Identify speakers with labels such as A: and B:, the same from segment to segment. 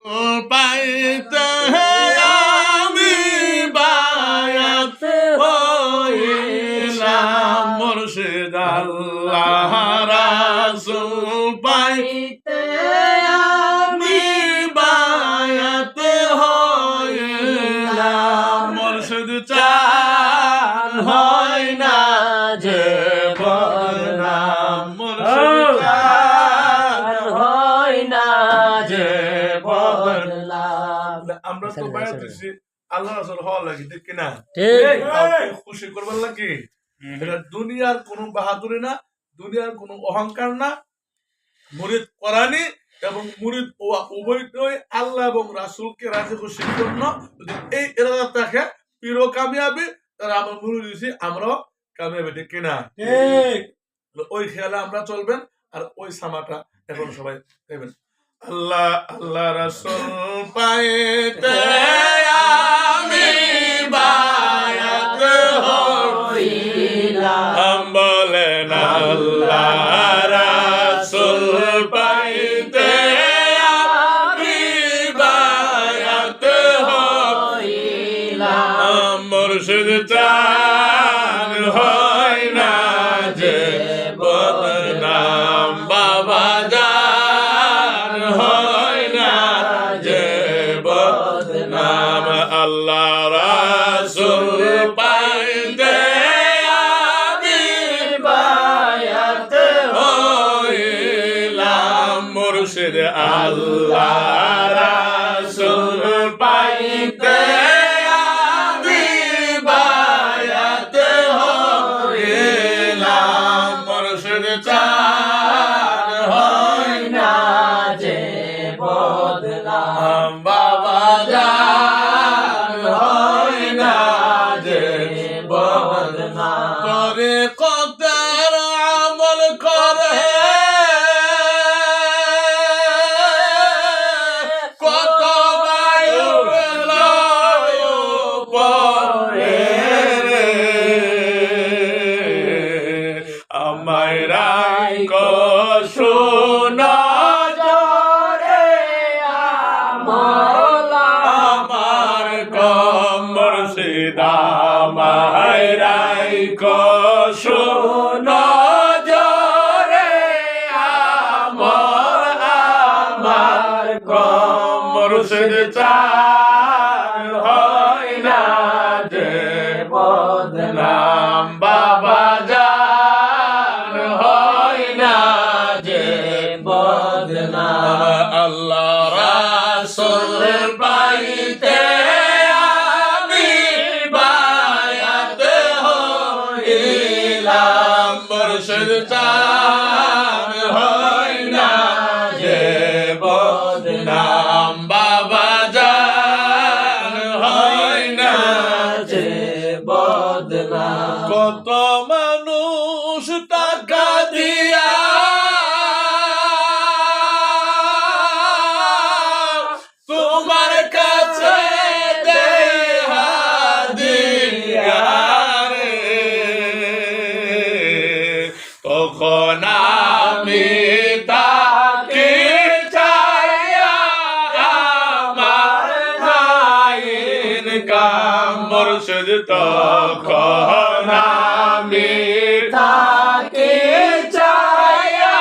A: পাইতে আমি বায়াত হইলাম মুর্শিদ আল্লাহ রাসূল পাইতে আমি বায়াত হইলাম মুর্শিদ চান হয় না যে বদনাম মুর্শিদ চান হয় না যে বদনাম আমরা তো বায়াত দিছি আল্লাহ রাসূল হওয়ার লাগি ঠিক কিনা ঠিক খুশি করবার লাগি এটা দুনিয়ার কোনো বাহাদুরি না দুনিয়ার কোনো অহংকার না মুরিদ কোরআনী এবং মুরিদ উভয়ই আল্লাহ এবং রাসূলকে রাজি খুশির জন্য যদি এই ইরাদা থাকে পীর কামিয়াবি তারা আমরা মুরিদ দিছি আমরাও কামিয়াবি ঠিক কিনা ঠিক ওই খেয়ালে আমরা চলবেন আর ওই সামাটা এখন সবাই দেবেন আল্লাহ আল্লাহ রাসূল পাইতে আমি বায়াত হইলাম বলেন আল্লাহ রাসূল পাইতে আমি বায়াত হইলাম মুর্শিদ চান হয় না যে বদনাম বাবা জান হয় না যে বদনাম আল্লাহ রাসূল পাইতে আমি বায়াত হইলাম মুর্শিদ আল্লাহ রাসূল পাইতে আমি বায়াত হইলাম মুর্শিদ চান হয় না যে বদনাম বাবা জান হয় না যে বদনাম করে কতের আমল করে কত বায়ু লয় পরে রে আমায় রাই শোনা জরে আমার মুর্শিদ আমায় রাই শোনা জরে আমার মুর্শিদ চান হয় না যে বদনাম বাবা জান হয় না যে বদনাম আল্লাহ রাসূল পাইতে আমি বায়াত হইলাম মুর্শিদ চান হয় না যে বদনাম বাবা জান হয় না যে বদনাম কত মানুষ টাকা দিয়া তোমার কাছে দেয় হাদিয়া রে তখন আমি তাকে চাইয়া আমার নাইন কাম মুর্শিদ তখন আমি তাকে চাইয়া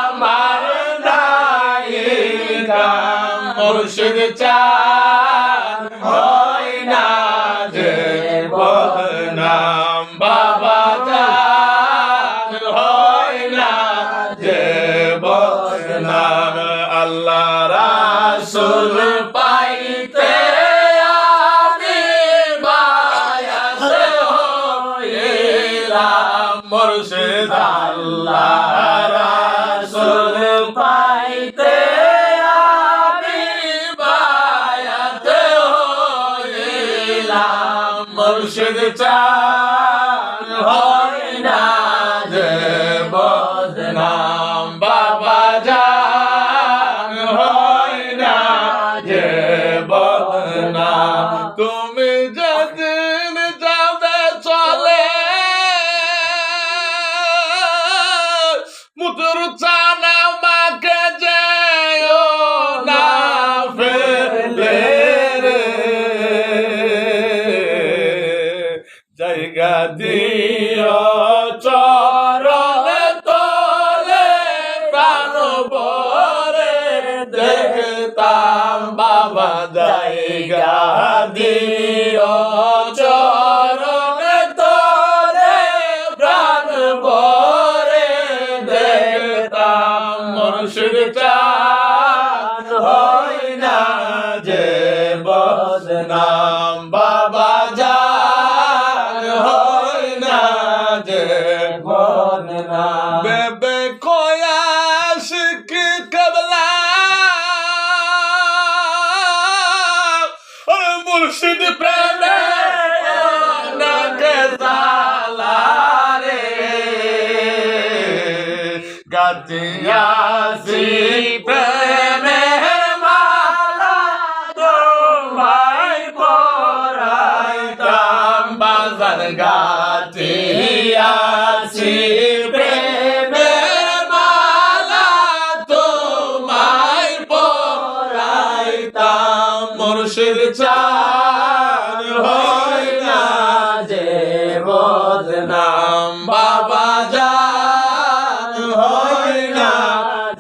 A: আমার নাইন কাম মুর্শিদ চান হয় না যে বদনাম বাবা জান হয় না যে বদনাম আল্লাহ রাসূল পাইতে আমি বায়াত হইলাম মুর্শিদ আল্লাহ রাসূল পাইতে আমি বায়াত হইলাম মুর্শিদ চান হয় না যে বদনাম বাবা জান হয় না যে বদনাম তুমি যেদিন যাবে চলে মুতুর চানা মাকে যেও না দেখতাম বাবা জায়গা দিও চরণে তোরে প্রাণ ভরে দেখতাম মুর্শিদ চান হয় না যে বদনাম বাবা জান হয় না যে বদনাম বেবে কয়াশিক কবলা মুর্শিদ প্রেমে নাকে সালারে গাতিয়াসি প্রেমে মালা তোমায় পরাইতাম বাজার গাতিয়াসি প্রেমে মালা তোমায় পরাইতাম মুর্শিদ চান হয় না যে বদনাম বাবা জান হয় না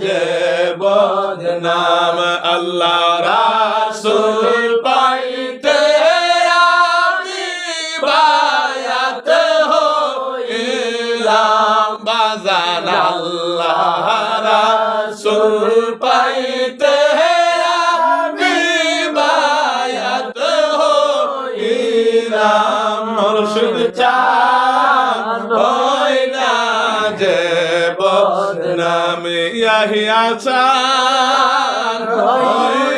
A: যে বদনাম আল্লাহ রাসূল পাইতে আমি বায়াত হইলাম বাজান আল্লাহ রাসূল পাইতে আমি বায়াত হইলাম মুর্শিদ চান হয় না যে বদনাম ইয়াহিয়া চান হয়